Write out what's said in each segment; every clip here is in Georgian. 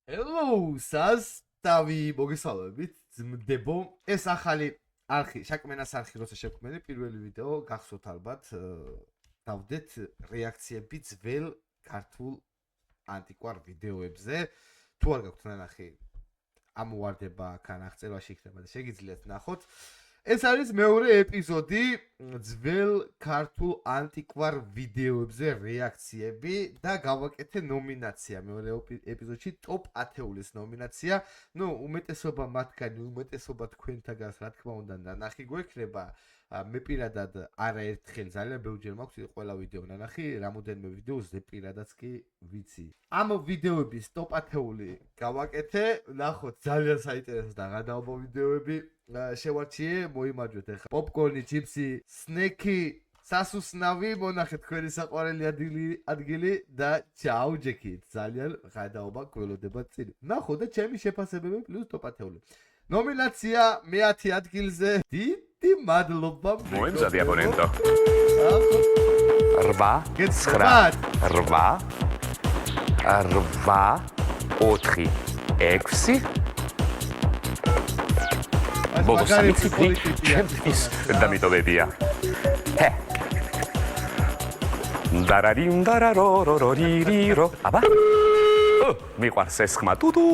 Hello, სასტავი მოგესალმებით, ძმდებო. ეს ახალი არხი, შაკმენას არხი როცა შევქმნილი, პირველი ვიდეო გახსოვთ ალბათ, დავდეთ რეაქციები ძველ ქართულ ანტიკვარ ვიდეოებზე. თუ არ გაქვთ ნახე, ამოვარდება აქ აღწერაში იქნება და შეგიძლიათ ნახოთ. ეს არის მეორე ეპიზოდი ძველ ქართულ ანტიკვარ ვიდეოებზე რეაქციები და გავაკეთე ნომინაცია მეორე ეპიზოდში ტოპ 10-ის ნომინაცია. ნუ უმეტესობა მათგანი, უმეტესობა თქვენთაგანს რა თქმა უნდა ნანახი გვექნება. მე პირადად არაერთხელ ძალიან ბევრჯერ მაქვს ყველა ვიდეო ნანახი, რამოდენიმე ვიდეოზე პირადადაც კი ვიცი. ამ ვიდეოების ტოპ 10-ული გავაკეთე, ნახოთ ძალიან საინტერესო და გადაობა ვიდეოები. შევარჩიე, მოიმარჯვეთ ახლა. პოპკორნი, ჩიპსი, სნექი, სასუსნავი, მონახეთ თქვენი საყვარელი ადგილი და ჩაუჯექით. ძალიან გადაობა გველოდება წინ. ნახოთ და ჩემი შეფასებები პლუს ტოპ 10-ული. ნომინაცია მე-10 ადგილზე. დიდი მადლობა. მოემზადი აბონენტო. 8 ბოლოს სამი ციფრი ჩემთვის დამიტოვებია. ჰე. დარარიმ დარარორორორირირო. აბა. მიყვარს ეს ხმა ტუტუ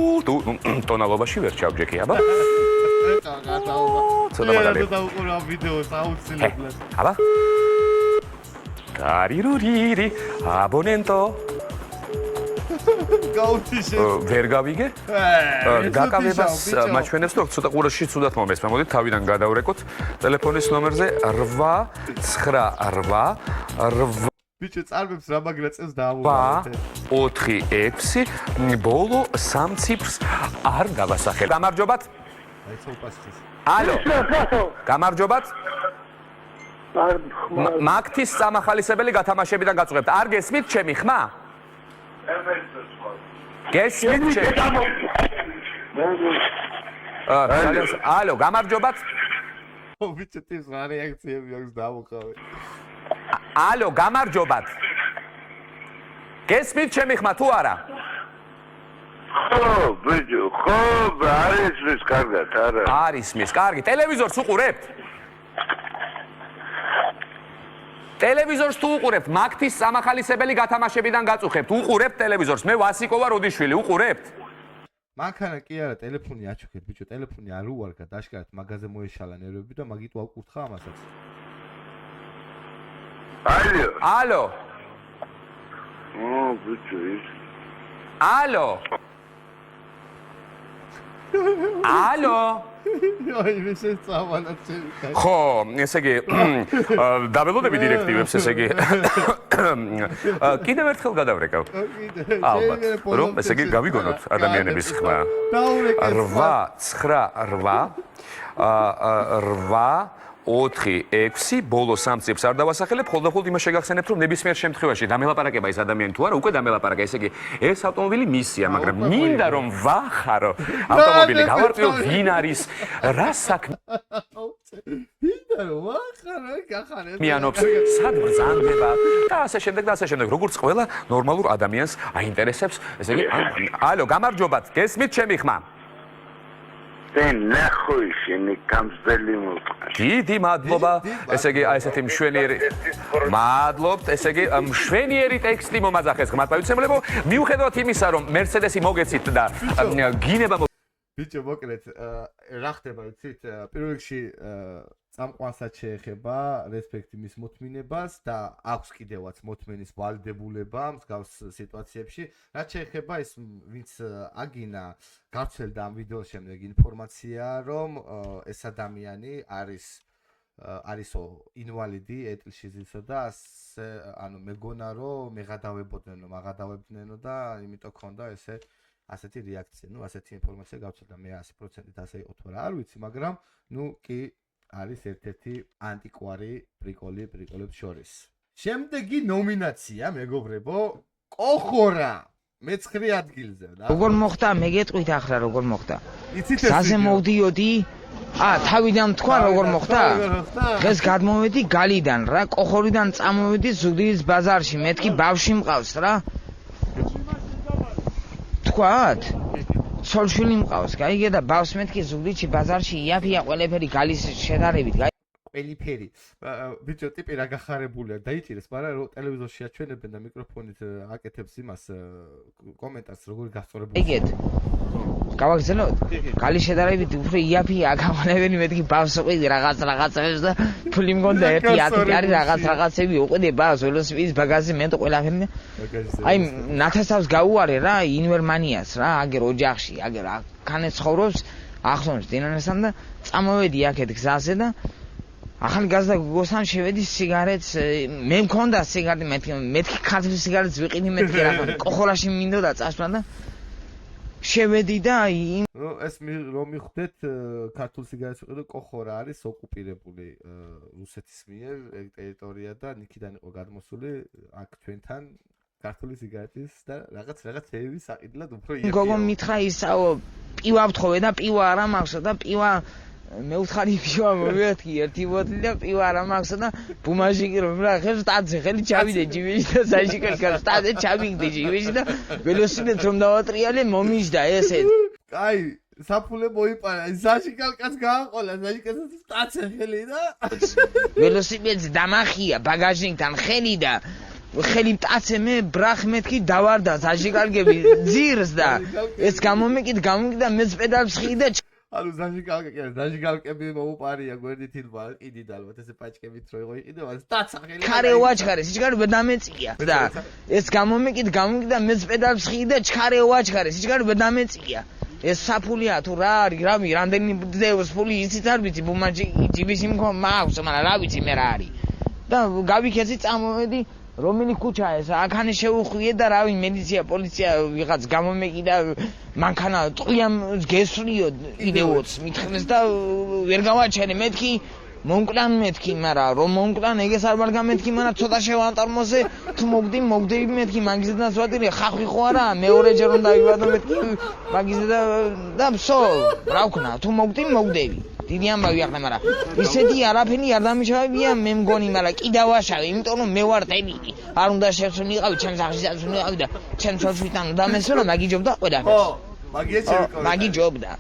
ტონალობაში ვერ ჩავჯექი, აბა. ცოტა მაგალითად დავუყურო ვიდეოს აუცილებლად. აბა. დარირურირი აბონენტო. ვერ გავიგე? გაკავებას მაჩვენებს რომ ცოტა ყურაში ცუდად მომესმა. მოდით თავიდან გადავრეკოთ ტელეფონის ნომერზე 898 ბიჭო წარბებს რა მაგრა წელს დაამოვარდეთ. 4-6 ბოლო 3 ციფრს არ გავასახებ. გამარჯობათ? აი სოუპასის. ალო. გამარჯობათ? მაგთის სამახალისებელი გათამაშებიდან გაწუხებთ. არ გესმით ჩემი ხმა? გესმით ჩემი? ალო, გამარჯობათ? ბიჭო ეს რა რეაქციები აქვს დავუყავე. ალო, გამარჯობათ? გესმით ჩემი ხმა თუ არა? ხო, ბიჭო, ხო, არის მის კარგად, არა. არის მის, კარგი. ტელევიზორს უყურებთ? ტელევიზორს თუ უყურებთ, მაგთის სამახალისებელი გათამაშებიდან გაწუხებთ. უყურებთ ტელევიზორს? მე ვასიკოვა როდიშვილი, უყურებთ? მანქანა კი არა, ტელეფონი აჩუქეთ, ბიჭო, ტელეფონი არ უარგა, დაშკარად მაგაზე მოეშალა ნერვები და მაგით ვაკურთხა ამასაც. ალო. ალო. ბიჭო, ის. ალო. ალო. აი, ეს წავალა ჩემი. ხო, ესე იგი, დაველოდები დირექტივებს, ესე იგი. კიდევ ერთხელ გადავრეკავ. ალბათ, რომ ესე იგი გავიგონოთ ადამიანების ხმა. 8-4-6 ბოლო 3 ციფრს არ დავასახელებ, ხოლმე იმას შეგახსენებთ, რომ ნებისმიერ შემთხვევაში დამელაპარაკება ეს ადამიანი თუ არა, უკვე დამელაპარაკა, ესე იგი, ეს ავტომობილი მისია, მაგრამ მინდა რომ ვახარო ავტომობილი გავარკვიო, ვინ არის, რა საქმე მინდა რომ ვახარო, გახარებ. მიანობს, სად ბრძანდება და ასე შემდეგ და ასე შემდეგ, როგორც ყველა ნორმალურ ადამიანს აინტერესებს, ესე იგი, ალო, გამარჯობათ, გესმით ჩემი ხმა? ნახო შენი გამზდელი მოყვა. დიდი მადლობა, ესე იგი, აი ესეთი მშვენიერი მადლობთ, ესე იგი, მშვენიერი ტექსტი მომაძახეს ხმათმოიცემლებო, მიუხედავად იმისა, რომ მერცედესი მოგეცით და გინება ბიჭო, მოკლედ, რა ხდება, იცით, პირველ რიგში წამყვანსაც შეეხება რესპექტი მის მოთმინებას და აქვს კიდევაც მოთმენის ვალდებულება მსგავს სიტუაციებში. რაც შეეხება ის, ვინც აგინა, გავრცელდა ამ ვიდეოს შემდეგ ინფორმაცია, რომ ეს ადამიანი არისო ინვალიდი ეტლშიზისო და ასე, ანუ მეგონა რომ მეღადავებოდნენ, მაგადავებდნენო და იმიტომ ქონდა ასეთი რეაქცია. ნუ ასეთი ინფორმაცია გავრცელდა, მე 100%-ით ასე იყო თუ არა, არ ვიცი, მაგრამ ნუ კი არის ერთ-ერთი ანტიკვარი პრიკოლებს შორის. შემდეგი ნომინაცია, მეგობრებო, კოხორა მე-9 ადგილზე. როგორ მოხდა? მე გეტყვით ახლა როგორ მოხდა? იცით ეს საზე მოვდიოდი? თავიდან თქვა როგორ მოხდა? დღეს გადმოვედი გალიდან რა, კოხორიდან წამოვედი ზუგდიდის ბაზარში, მეთქი ბავშვი მყავს რა. ვთქვათ? ცოლშვილი მყავს, გაიგე და ბავშვს მეთქი ზუგდიდში ბაზარში იაფია ყველაფერი გალის შედარებით, ყველაფერი. ბიჭო, ტიპი რა გახარებულია, დაიჭირეს, მაგრამ რო ტელევიზორში აჩვენებენ და მიკროფონით აკეთებს იმას კომენტარს, როგორი გასწორებული. ეგეთ. გავაგზავნოთ? გალის შედარებით უფრო იაფია აგამონებენი მეთქი ბავშვს უყიდი რაღაცებს და ფული მგონდა 1-10 არის რაღაცები უყიდე ბავშვს ველოსიპედის ბაგაჟზე მენტო ყველაფერი. აი ნათესავს გაუარე რა ინვერმანიას რა აგერ ოჯახში აგერ აქანე ცხოვრობს ახლოს დინანესთან და წამოვედი აქეთ გზაზე და ახალგაზრდა გოგოსთან შევედი სიგარეტს მე მქონდა სიგარეტი მეთქი ქართული სიგარეტს ვიყიდი მეთქი რა ყოხოლაში მინდოდა წასვლა და შევედი და ეს რომ მიხვდეთ ქართული სიგარეტს ვიყიდო ყოხორა არის ოკუპირებული რუსეთის მიერ ტერიტორია და ნიქიდან იყო გადმოსული აქ ჩვენთან ქართული სიგარეტის და რაღაცეები საყიდლად უფრო იაფია. გოგო მითხრა ისაო პივა ვთხოვე და პივა არა მაქვსო და პივა მე ვთხარი პივა მოვიერთი ერთი ბოთლი და პივა არა მაქვსო და ბუმაჟიკი რომ რა ხებს სტადზე ხელი ჩავიდე ჯიბეში და საჟიკელი კარ სტადზე ჩავიგდე ჯიბეში და ველოსიპედს რომ დავატრიალე მომიჯდა ესე. კაი საფულე მოიპარა საჟიკალკაც გააყოლა საჟიკალკაც სტადზე ხელი და ველოსიპედს დამახია ბაგაჟინგთან ხელი და ხელი მტაცე მე ბრახ მეთქი დავარდა საჟიკალკები ძირს და ეს გამომეკით და მეც პედალს ხიდა ანუ საჟიკალკები მოუპარია გვერდით ილვა ყიდი და ალბათ ესე პაჭკებით რო იყო იყიდე მას სტაცა ხელი ჩქარე უაჩქარე სიჩქარე ბედამეწია და ეს გამომეკით და მეც პედალს ხიდა ჩქარე უაჩქარე სიჩქარე ბედამეწია ეს საფულია თუ რა არის რამი რამდენი დევს ფული ისიც არ ვიცი ბუმაჯი ჯიბეში მაქვს მაგრამ რა ვიცი მე რა არის და გავიქეცი წამოვედი რომელი ქუჩაა ეს აქანე შეუხვიე და რავი მილიცია პოლიცია ვიღაც გამომეკი და მანქანა ტყუიამ გესვლიო იდეოც მithnes და ვერ გავაჩენე მეთქი მომკლან მეთქი მაგრამ რომ მომკლან ეგეს არ მაგამეთქი მაგრამ ცოტა შევანტარმოზე თუ მოგდები მეთქი მაგიზედანაც ვატირე ხახვი ხო არა მეორეჯერ რომ დავიბადო მეთქი მაგიზედა და ვსო რა ვქნა თუ მოგდები დიდი ამბავი ახლა მაგრამ ისეთი არაფერი არ დამიშავებია მე მგონი მაგრამ კი დავაშავე იმიტომ რომ მე ვარ დებილი არ უნდა შევსუნიყავი ჩემს აღზისაც უნიყავი და ჩემს სოცითან დამესვენა მაგიჯობდა ყველაფერს მაგიჯობდა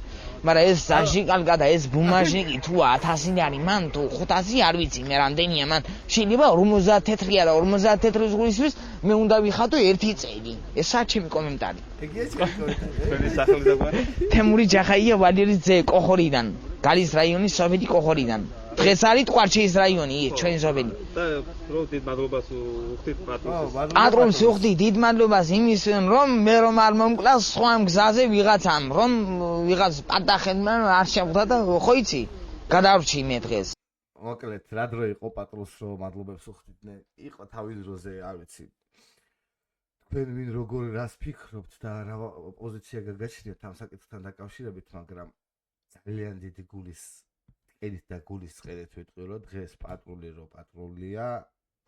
მაგრამ ეს საჟიკალკა და ეს ბუმაჟნიკი თუ 1000 არის მან თუ 500 არ ვიცი მე რამდენია მან შეიძლება 50 თეთრია და 50 თეთრი ზღვრისთვის მე უნდა ვიხატო 1 წელი ესაა ჩემი კომენტარი ეგეა ჩემი კომენტარი ჩვენი სახელი დაგვარი თემური ჯახაია ვადირის ძე კოხორიდან გალის რაიონის სოფელი კოხორიდან დღეს არის ტყვარჩეის რაიონი ჩვენი სოფელი და რო დიდ მადლობას უხდით პატრონს უხდი დიდ მადლობას იმის რომ მე რომ არ მომკლავს სხვა გზაზე ვიღაცამ რომ ვიღაც პატახენმა არ შეხვდა და ხო იცი გადავრჩი მე დღეს მოკლედ რა დრო იყო პატრონს რომ მადლობებს უხდიდნენ იყო თავის დროზე არ ვიცი თქვენ ვინ როგორ რას ფიქრობთ და რა პოზიცია გაგაჩნიათ ამ საკითხთან დაკავშირებით მაგრამ ძალიან დიდი გულის ედით და გულის წყერეთ ვიტყვი რომ დღეს პატრული რო პატრულია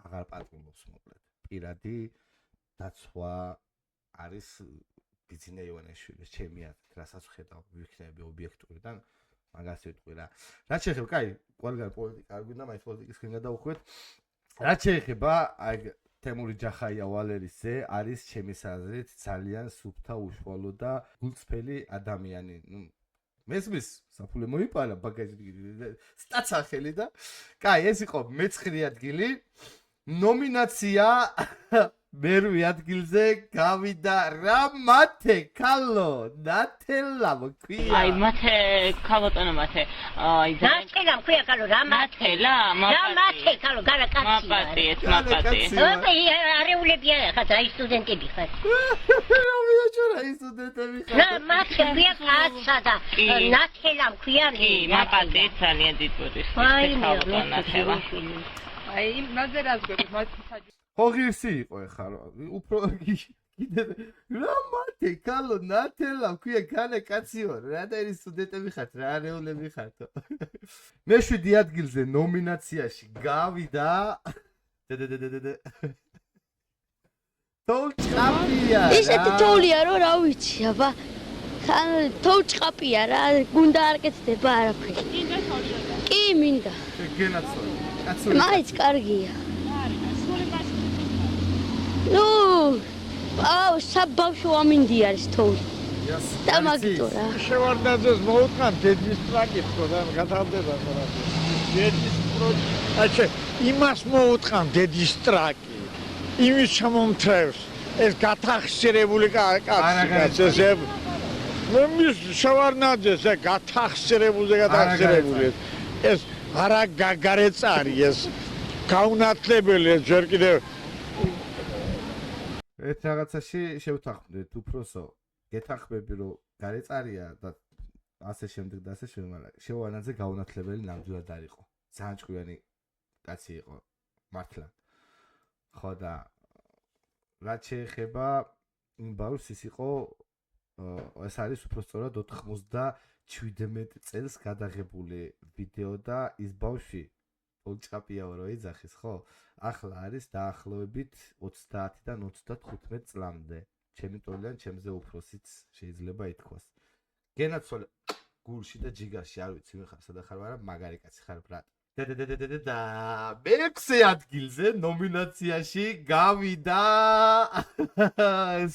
აღარ პატრულობს მოკლედ პირადი დაცვა არის ბიძინა ივანიშვილის ჩემი აზრით რასაც ვხედავ ვიქნები ობიექტურიდან მაგას ვიტყვი რა რაც შეეხება კაი ყველგან პოლიტიკა არ გვინდა მაინც პოლიტიკისკენ გადავუხვდეთ რაც შეეხება აი თემური ჯახაია ვალერის ძე არის ჩემი აზრით ძალიან სუფთა უშუალო და გულწრფელი ადამიანი მესმის საფულე მოიპარა ბაგაჟი სტაცა ხელი და კაი ეს იყო მე-9 ადგილი ნომინაცია მერვე ადგილზე გავიდა რა მათე კალო ნათელა მქვია აი მათე კალოტონა მათე აი ნათელა მქვია კალო რა მათელა რა მათე კალო გარაკაცია მაპატი არეულებია ხა აი სტუდენტები ხარ რა მიაჩორა ის სტუდენტები ხარ რა მათე მქვია კაცსა და ნათელა მქვია მაპატი ძალიან დიდბუდის აი ნათელა აი ნაზერას გვექ მათე ხო ღირსი იყო ეხლა უფრო კიდე რა მათე კალო ნათელა მქვია კანა კაციო რა და ის სტუდენტები ხართ რა არეულები ხართო მე-7 ადგილზე ნომინაციაში გავიდა თოუჭყაპია ისეთი თოვლია რომ რა ვიცი აბა ხან თოუჭყაპია რა გუნდა არ კეთდება არაფერი კი მინდა გენაცო კაცო მაიც კარგია ნუ აუ საბავშვო ამინდი არის თოვლი და მაგიტო რა. შევარდნაძეს მოუტყან დედის ტრაკით ხო და გათავდება ხოლმე. დედის პროჯი. აჩე, იმას მოუტყან დედის ტრაკი. იმის ჩამომთრევს. ეს გათახსირებული კაცი ესე. მომის შევარდნაძეს გათახსირებული. ეს არა გაგარეწარი ეს გაუნათლებელი ჯერ კიდევ ერთ რაღაცაში შევთანხმდით უფროსო გეთანხმები რომ გარეწარია და ასე შემდეგ და ასე შემდეგ მაგრამ შევარდნაძე გაუნათლებელი ნამდვილად არ იყო ძალიან ჭკვიანი კაცი იყო მართლა ხო და რაც შეეხება იმ ბავშვს ის იყო ეს არის უბრალოდ 97 წელს გადაღებული ვიდეო და ის ბავშვი ოლჭყაპიაო რო იძახის ხო ახლა არის დაახლოებით 30-დან 35 წლამდე ჩემი ტოლიდან ჩემზე უფროსიც შეიძლება ითქვას გენაცვალე გულში და ჯიგარში არ ვიცი მე ხარ სადა ხარ მაგრამ მაგარი კაცი ხარ ბრატ და მეექვსე ადგილზე ნომინაციაში გავიდა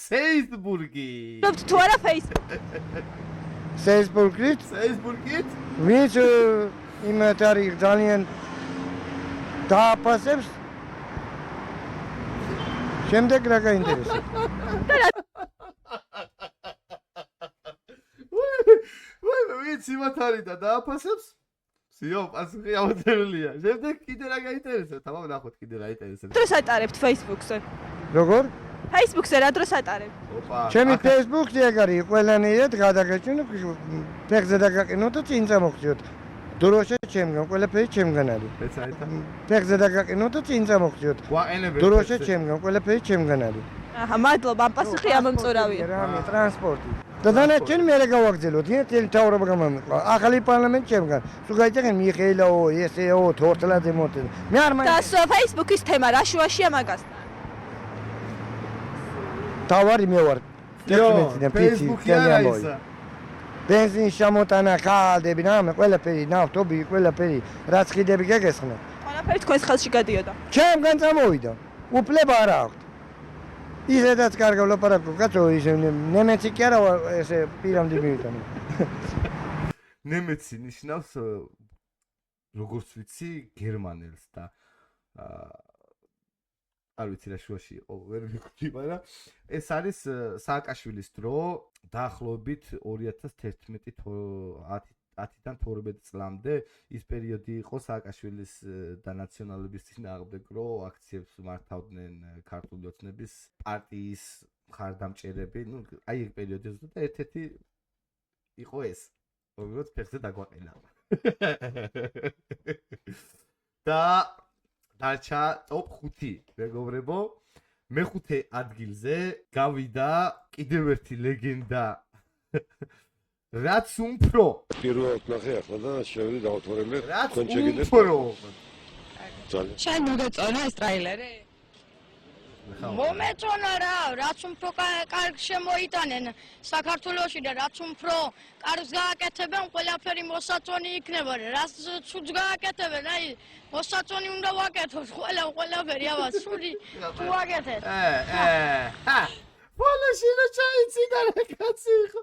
Facebook-ი თუ არა Facebook-ით? Facebook-ით? ვინც იმათ არის ძალიან დააფასებს შემდეგ რა გაინტერესებს? ვინც იმათ არის და დააფასებს? სიო, პასუხი ამოწერილია. შემდეგ კიდე რა გაინტერესებს? თამამ ნახოთ კიდე რა ინტერესებს. დროს ატარებთ Facebook-ზე? როგორ? Facebook-ზე რა დროს ატარებთ? ჩემი Facebook-ი ეგ არის, ყველანაირად გადაგეჭინო, ფეხზე დაგაყინო და წინ წამოხდიოთ. დროშა ჩემგან, ყველაფერი ჩემგან არის. ეცაითა. ფეხზე დაგაყინო და წინ წამოხდიოთ. გვაყენებთ. დროშა ჩემგან, ყველაფერი ჩემგან არის. აჰა, მადლობა, ამ პასუხი ამომწურავია. რამე ტრანსპორტი. და დანარჩენი მე რა გავაგზავნოთ? ინეთელი თავრობა გამომიყვა. ახალი პარლამენტი ჩემგან. თუ გაიჭერენ მიხეილაო, ესეო, თორთლაძე მოტე. მე არ მაინდა. და Facebook-ის თემა რა შუაშია მაგას? თავარი მე ვარ. Facebook-ი არა ისა. ბენზინის შემოტანა, ხალდები, რამე, ყველაფერი, ნავთობი, ყველაფერი, რაც ხიდები გეგესხნა. ყველაფერი თქვენს ხელში გადიოდა. ჩემგან წამოვიდა. უფლება არ აქვს. ისედაც კარგავ ლაპარაკობ, კაცო, ისე ნემეცი კი არა ესე პირამდე მივიტანე. ნემეცი ნიშნავს როგორც ვიცი გერმანელს და არ ვიცი რა შუაში იყო, ვერ მივხვდი, მაგრამ ეს არის სააკაშვილის დრო დაახლოებით 2011-10-დან 12 წლამდე ის პერიოდი იყო სააკაშვილის და ნაციონალების წინააღმდეგ, რომ აქციებს მართავდნენ ქართული ოცნების პარტიის მხარდამჭერები, ну, აი ეგ პერიოდი ზუსტად და ერთ-ერთი იყო ეს, როგორც ფეხზე დაგვაყენა. და დარჩა ტოპ 5, მეგობრებო. მეხუთე ადგილზე გავიდა კიდევ ერთი ლეგენდა. რაც უფრო პირველად ნახე ახლა და შევიდი დავთვალე რაც უფრო შენ მოგეწონა ეს ტრეილერი? მომეწონა რა, რაც უფრო კარგ შემოიტანენ საქართველოში და რაც უფრო კარგს გააკეთებენ, ყველაფერი მოსაწონი იქნება. რაც ცუდს გააკეთებენ, აი მოსაწონი უნდა ვაკეთოთ, ყველაფერი აბა ცუდი თუ ვაკეთეთ. ბოლოში რა ჩაიცინა რა კაცი ხო?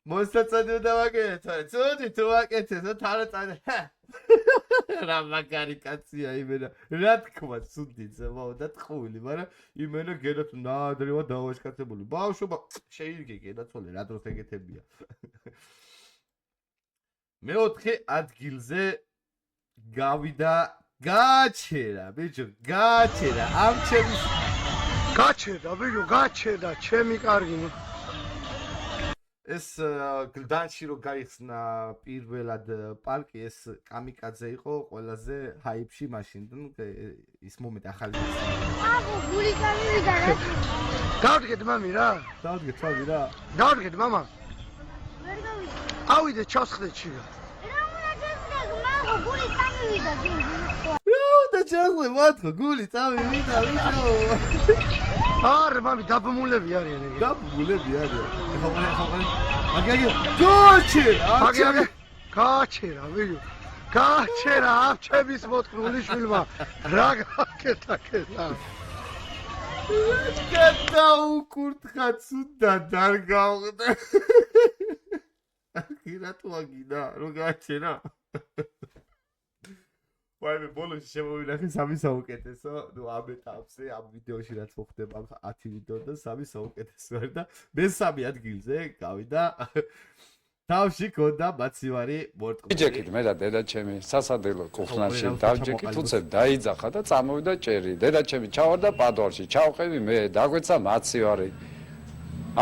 მოსაწონი უნდა ვაკეთოთ, ცუდი თუ ვაკეთეთ, თარაწანი. რა მაგარი კაცია იმენა. რა თქვა ცუდიც, მოვდა ტყუილი, მაგრამ იმენა გენათ ნადრევად დავაშკაცებული. ბავშვობა შეირგე გენაცვალე, რა დროს ეგეთებია. მეოთხე ადგილზე გავიდა გაჩერა, ბიჭო, გაჩერა. ამ ჩემი გაჩერდა, ბიჭო, გაჩერდა, ჩემი კარგი. ეს გლდანში რო გაიხსნა პირველად პარკი, ეს კამიკაძე იყო ყველაზე ჰაიპში მაშინ, ის მომენტი ახალი. აბა, გული გამივიდა რა. დავდგეთ მამი რა. დავდგეთ თავი რა. დავდგეთ მამა. ვერ გავიდა. ავიდე ჩასხდეთში. რა უნდა გესწრა, მაგო გული გამივიდა გინდა. რა უნდა ჩახლე, მათქო, გული წავივიდა, ბიჭო. არ მამი დაბმულები არიან ეგ. დაბმულები არიან. აგაგე გაჩერა. გაჩერა, ვიო. გაჩერა ამ ჩემის მოტყნული შვილმა. რა გაკეთა. გადაუკურთხა ცუდა დარგავდა. აქ რატო აგინა? რო გააჩერა? ვაიმე ბოლოში შემოვინახე სამი საუკეთესო, ნუ ამ ეტაპზე, ამ ვიდეოში რაც მოხდება 10 ვიდეოდან სამი საუკეთესო არის და მესამე ადგილზე გავიდა. თავში ქონდა მაცივარი მორტყმული. იჯექით მე და დედაჩემი სასადილო კუხნაში დავჯექით უცებ დაიძახა და წამოვიდა ჭერი. დედაჩემი ჩავარდა პადვალში, ჩავყევი მე, დაგვეცა მაცივარი.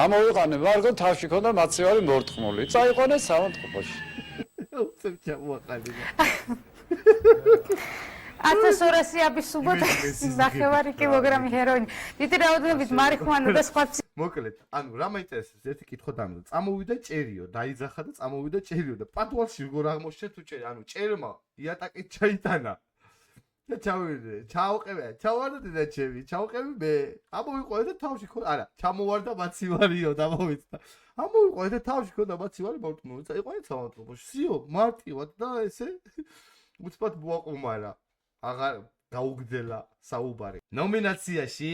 ამოვიყანე ვარგო თავში ქონდა მაცივარი მორტყმული. წაიყვანე სამონტყოფოში. უცებ ჩამოაყალიბა. 1200 აბისუბოთ ნახევარი კილოგრამი ჰეროინი. დიდი რაოდენობით მარიხუანა და სხვა მოკლედ, ანუ რა მაინტერესებს ერთი კითხვა დამდა. წამოვიდა ჭერიო, დაიძახა და წამოვიდა ჭერიო და პატვალში როგორ აღმოჩნდა თუ ჭერი, ანუ ჭერმა იატაკით ჩაიტანა. და ჩავყევე, ჩავარდა დედაჩემი, ჩავყევი მე. ამოვიყვანე და თავში ქონდა, არა, ჩამოვარდა მაცივარიო და მოვიცდა. ამოვიყვანე და თავში ქონდა მაცივარი მორტყმული. წაიყვანე სამონტყოფოში. სიო, მარტივად და ესე უცბად მოაყუმარა. აღარ გაუგდელა საუბარი. ნომინაციაში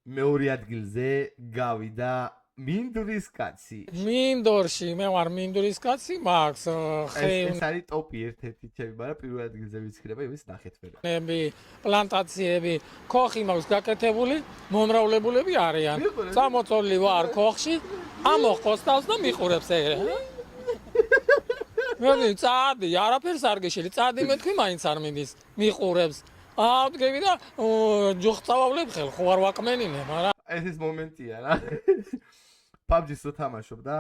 მეორე ადგილზე გავიდა მინდურის კაცი. მინდორში მე ვარ მინდურის კაცი, მაქს ეს არის ტოპი ერთ-ერთი ჩემი, მაგრამ პირველ ადგილზე ვიცხრება იმის ნახეთმერე. პლანტაციები, ქოხი მაქვს გაკეთებული, მომრავლებულები არიან. წამოწოლილი ვარ ქოხში, ამოხოს თავს და მიყურებს ეგრე. მე წადი, არაფერს არ გეშელი, წადი მეთქვი მაინც არ მიდის, მიყურებს. ავდგები და ჯუხწავავლებ ხელ, ხო არ ვაკმენინე, მაგრამ ეს ის მომენტია რა. PUBG-ს რო თამაშობ და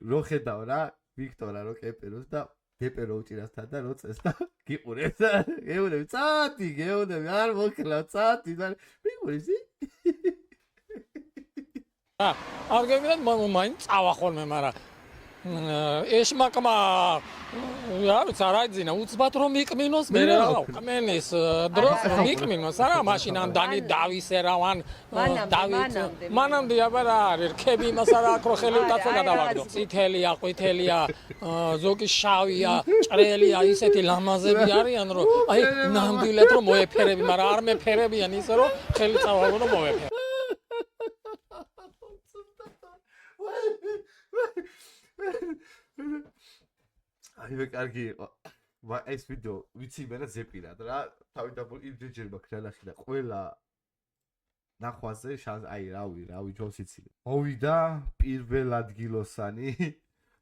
რო ხედავ რა, ვიქტორა რო კეპეროს და დეპერო უჭირასთან და რო წეს და გიყურებს. გეუნები, წადი, გეუნები, არ მოკლავ, წადი და მიყურებს. ავდგები და მაინც წავა ხოლმე, მაგრამ ეშმაკმა რა ვიცი არა იძინა უცბად რომ მიკმინოს მე რა კმენის დროს რომ მიკმინოს არა მაშინ ამ დანი დავისე რავან დავით მანამდე აბა რა არის რქები იმას არა აქრო ხელი უკაცო გადავაგდო წითელია ყვითელია ზოგი შავია ჭრელია ისეთი ლამაზები არიან რომ აი ნამდვილად რომ მოეფერები მაგრამ არ მეფერებიან ისე რომ ხელი წავაგდო და მოეფერე აი მე კარგი იყო. ეს ვიდეო ვიცი მე რა ზეპირად რა თავიდანვე იმდენჯერ მაქვს ნახი და ყველა ნახვაზე აი რავი ჯოსიცი. მოვიდა პირველ ადგილოსანი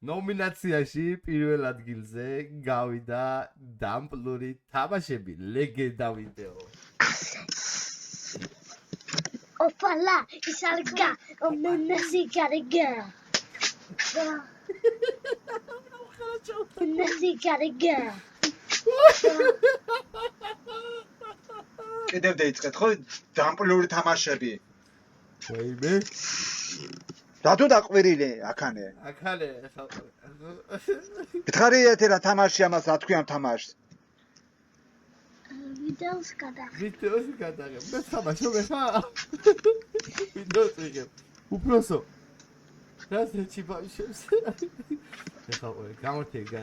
ნომინაციაში პირველ ადგილზე გავიდა დამპლური თამაშები ლეგენდა ვიდეო. ოპალა ისარგა ომენასი გარეგა. კიდევ დაიწყეთ ხო დამპლური თამაშები. ვაიმე. დადო დაყვირილი აქანე. აქანე ხა. გითხარი ერთი რა თამაში ამას რა თქვი ამ თამაშს? ვიდეოს გადაღებ. მე თამაშობ ხა. ვიდეოს ვიღებ. უბრალოდ That's the cheap options. ეხლა ყურე, გამორთე, გა.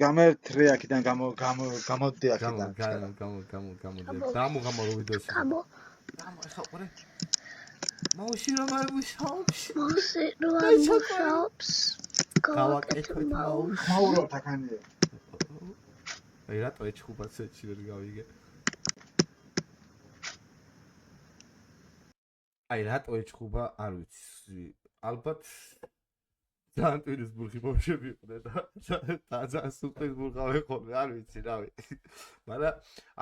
გამერთრე აქიდან გამოდდი აქიდან. გამო ვიდეოს. გამო, ეხლა ყურე. მოუში რომ არ მუშაობს. გავაკეთოთ მოუში. მაურობთ აქანე. აი რატო ეჩხუბაც ეჩი ვერ გავიგე. აი რატო ეჩხუბა არ ვიცი. ალბათ ძალიან ტვინის ბურხი მომშები იყო და ძალიან სუპრის ბურღავე ხოლმე არ ვიცი რავი. მაგრამ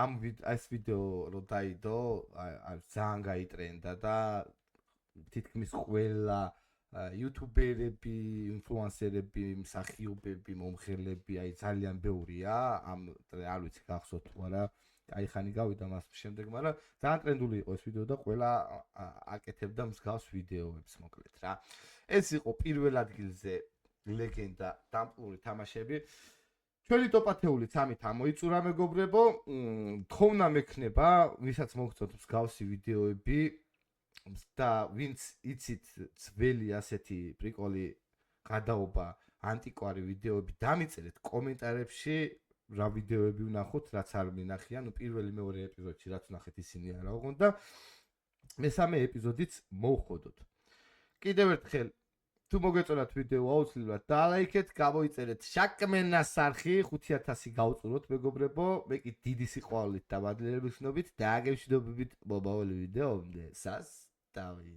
ამ ეს ვიდეო რო დაიდო აი ძალიან გაიტრენდა და თითქმის ყველა იუთუბერები, ინფლუენსერები, მსახიობები, მომხელები, აი ძალიან ბევრია, არ ვიცი გახსოვთ თუ არა, აი ხანი გავიდა მას შემდეგ, მაგრამ ძალიან ტრენდული იყო ეს ვიდეო და ყველა აკეთებდა მსგავს ვიდეოებს მოკლედ რა. ეს იყო პირველ ადგილზე ლეგენდა დამპლური თამაშები. ჩვენი ტოპ-10-ით 3 ამოიწურა მეგობრებო, თხოვნა მექნება, ვისაც მოგწონთ მსგავსი ვიდეოები და ვინც იცით ძველი ასეთი პრიკოლი გადაობა ანტიკვარი ვიდეოები დამიწერეთ კომენტარებში რა ვიდეოები ვნახოთ, რაც არ მინახია, ну პირველი მეორე ეპიზოდში რაც ვნახეთ ისინი არა ოღონდ და მესამე ეპიზოდიც მოვხოდოთ. კიდევ ერთხელ თუ მოგეწონათ ვიდეო აუცილებლად დალაიქეთ, გამოიწერეთ შაკმენას არხი 5000 გავწუროთ მეგობრებო, მე კი დიდი სიყვარულით და მადლიერების ვნობით და აგემშვიდობებით მომავალ ვიდეომდე. სასტავი